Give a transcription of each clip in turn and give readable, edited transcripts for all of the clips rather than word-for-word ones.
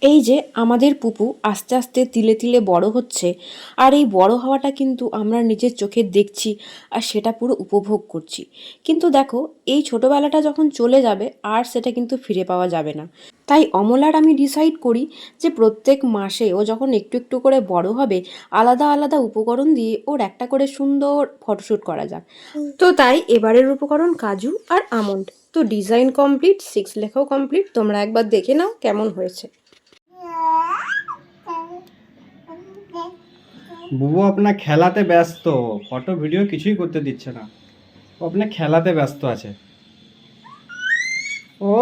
এই যে আমাদের পুপু আস্তে আস্তে তিলে তিলে বড় হচ্ছে, আর এই বড় হওয়াটা কিন্তু আমরা নিজের চোখে দেখছি আর সেটা পুরো উপভোগ করছি। কিন্তু দেখো, এই ছোটোবেলাটা যখন চলে যাবে আর সেটা কিন্তু ফিরে পাওয়া যাবে না। তাই অমল আর আমি ডিসাইড করি যে প্রত্যেক মাসে ও যখন একটু একটু করে বড় হবে, আলাদা আলাদা উপকরণ দিয়ে ওর একটা করে সুন্দর ফটোশ্যুট করা যাক। তো তাই এবারের উপকরণ কাজু আর আমন্ড। তো ডিজাইন কমপ্লিট, 6 লেখাও কমপ্লিট, তোমরা একবার দেখে নাও কেমন হয়েছে। বুবু আপনার খেলাতে ব্যস্ত, ফটো ভিডিও কিছুই করতে দিচ্ছে না। ও আপনার খেলাতে ব্যস্ত আছে। ও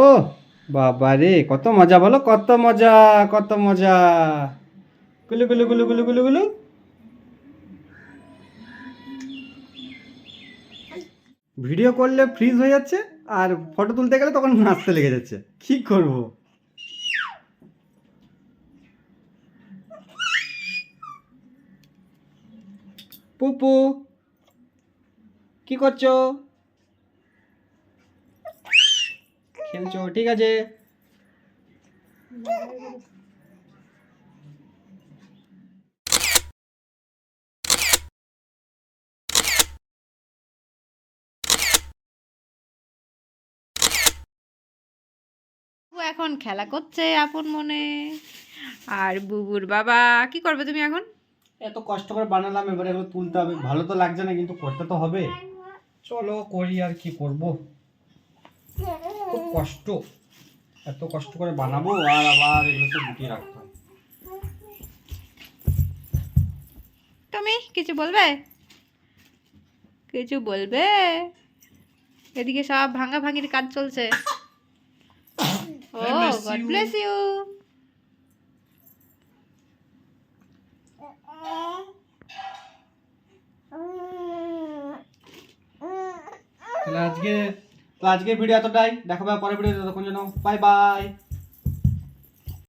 বাবা রে, কত মজা বলো, কত মজা, কত মজা। গুলু গুলু গুলু গুলু গুলু গুলু। ভিডিও করলে ফ্রিজ হয়ে যাচ্ছে, আর ফটো তুলতে গেলে তখন নাচতে লেগে যাচ্ছে। কি করব? পুপু কি করছো? খেলছো, ঠিক আছে। ও এখন খেলা করছে আপন মনে। আর বুবুর বাবা কি করবে তুমি এখন? এত কষ্ট করে বানালাম, এবারে এগুলো তুলতে হবে। ভালো তো লাগছে না, কিন্তু করতে তো হবে। চলো করি, আর কি করব। খুব কষ্ট, এত কষ্ট করে বানাবো আর আবার এগুলো তো গুটিয়ে রাখতে হবে। তুমি কিছু বলবে? কিছু বলবে? এদিকে সব ভাঙা ভাঙির কাজ চলছে। ও গড ব্লেস ইউ। তাহলে আজকে ভিডিও এতটাই, দেখাবে পরের ভিডিও, ততক্ষণ জন্য বাই বাই।